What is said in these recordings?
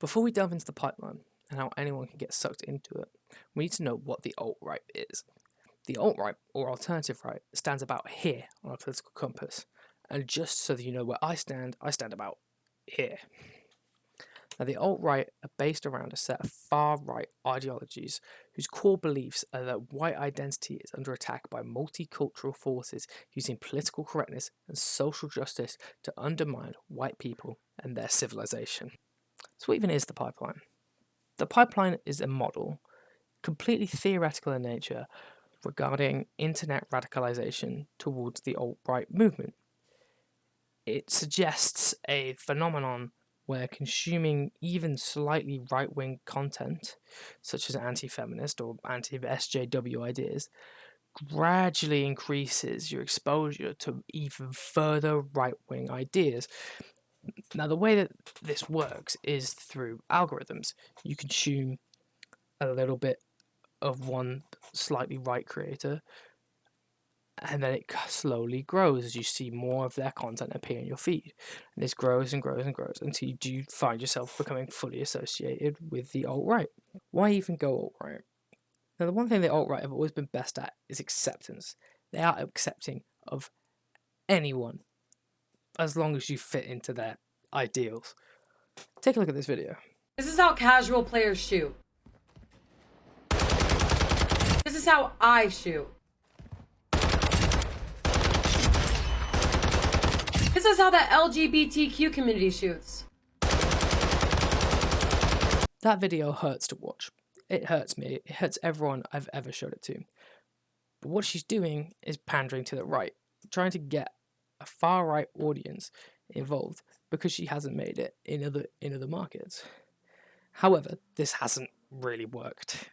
Before we delve into the pipeline and how anyone can get sucked into it, we need to know what the alt-right is. The alt-right, or alternative right, stands about here on our political compass. And just so that you know where I stand about here. Now, the alt-right are based around a set of far-right ideologies whose core beliefs are that white identity is under attack by multicultural forces using political correctness and social justice to undermine white people and their civilization. So what even is the pipeline? The pipeline is a model, completely theoretical in nature, regarding internet radicalization towards the alt-right movement. It suggests a phenomenon where consuming even slightly right-wing content, such as anti-feminist or anti-SJW ideas, gradually increases your exposure to even further right-wing ideas. Now, the way that this works is through algorithms. You consume a little bit of one slightly right creator, and then it slowly grows as you see more of their content appear in your feed. And this grows and grows and grows until you do find yourself becoming fully associated with the alt-right. Why even go alt-right? Now, the one thing the alt-right have always been best at is acceptance. They are accepting of anyone, as long as you fit into their ideals. Take a look at this video. This is how casual players shoot. This is how I shoot. This is how the LGBTQ community shoots. That video hurts to watch. It hurts me. It hurts everyone I've ever showed it to. But what she's doing is pandering to the right, trying to get a far-right audience involved because she hasn't made it in other markets. However, this hasn't really worked.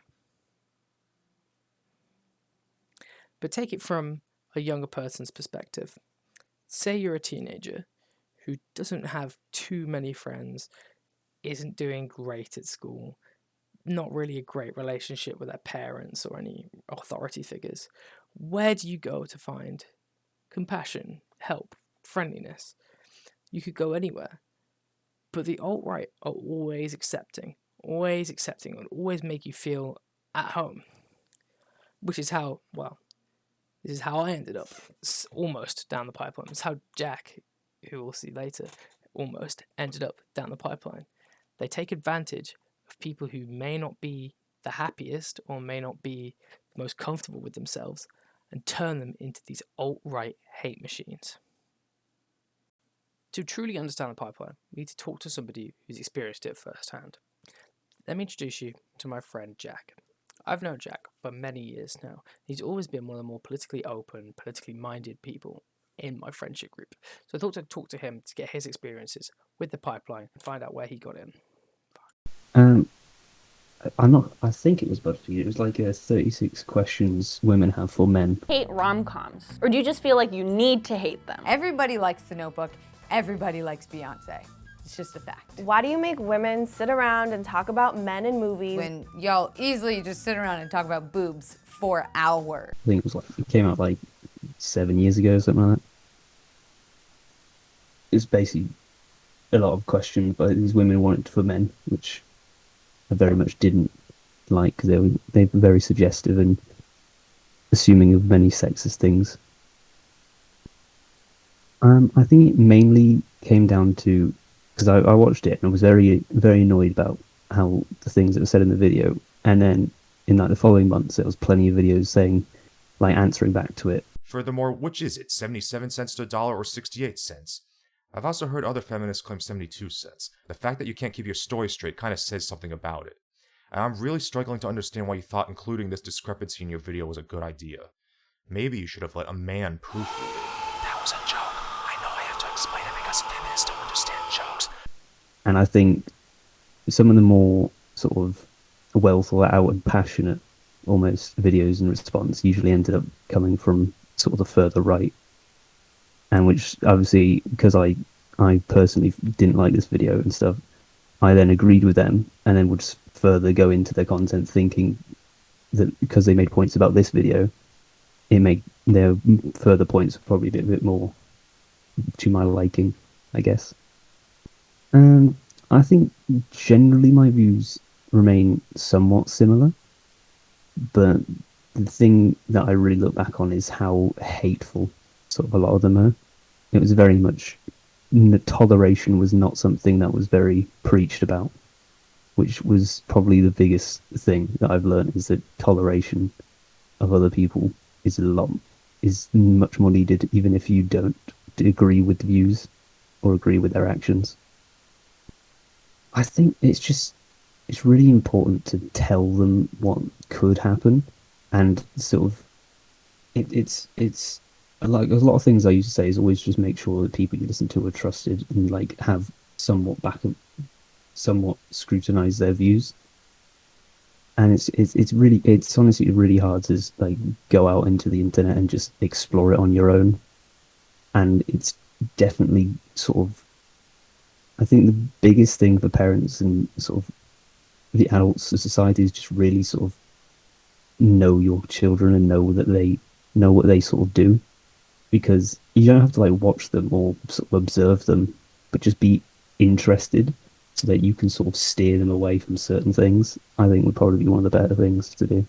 But take it from a younger person's perspective. Say you're a teenager who doesn't have too many friends, isn't doing great at school, not really a great relationship with their parents or any authority figures. Where do you go to find compassion, help, friendliness? You could go anywhere. But the alt-right are always accepting, and always make you feel at home. Which is how, well, this is how I ended up almost down the pipeline. It's how Jack, who we'll see later, almost ended up down the pipeline. They take advantage of people who may not be the happiest or may not be the most comfortable with themselves and turn them into these alt-right hate machines. To truly understand the pipeline, we need to talk to somebody who's experienced it firsthand. Let me introduce you to my friend Jack. I've known Jack for many years now. He's always been one of the more politically open, politically minded people in my friendship group. So I thought I'd talk to him to get his experiences with the pipeline and find out where he got in. I think it was BuzzFeed. It was like 36 questions women have for men. Hate rom-coms? Or do you just feel like you need to hate them? Everybody likes The Notebook. Everybody likes Beyonce. It's just a fact. Why do you make women sit around and talk about men in movies? When y'all easily just sit around and talk about boobs for hours. I think it came out like 7 years ago, something like that. It's basically a lot of questions, but these women wanted for men, which I very much didn't like because they were very suggestive and assuming of many sexist things. I think it mainly came down to because I watched it and I was very, very annoyed about how the things that were said in the video, and then in like the following months there was plenty of videos saying, like, answering back to it. Furthermore, which is it, 77 cents to a dollar or 68 cents? I've also heard other feminists claim 72 cents. The fact that you can't keep your story straight kind of says something about it. And I'm really struggling to understand why you thought including this discrepancy in your video was a good idea. Maybe you should have let a man proofread it. That was a joke. I know I have to explain it because feminists don't understand jokes. And I think some of the more sort of well thought out and passionate almost videos in response usually ended up coming from sort of the further right. And which obviously, because I personally didn't like this video and stuff, I then agreed with them and then would further go into their content thinking that because they made points about this video, it made their further points probably a bit more to my liking, I guess. I think generally my views remain somewhat similar, but the thing that I really look back on is how hateful sort of a lot of them are. It was very much toleration was not something that was very preached about, which was probably the biggest thing that I've learned is that toleration of other people is much more needed, even if you don't agree with views or agree with their actions. I think it's really important to tell them what could happen, and sort of it's like a lot of things I used to say is always just make sure that people you listen to are trusted and like have somewhat scrutinize their views. And it's honestly really hard to like go out into the internet and just explore it on your own. And it's definitely sort of, I think the biggest thing for parents and sort of the adults of society is just really sort of know your children and know that they know what they sort of do, because you don't have to like watch them or sort of observe them, but just be interested so that you can sort of steer them away from certain things. I think would probably be one of the better things to do.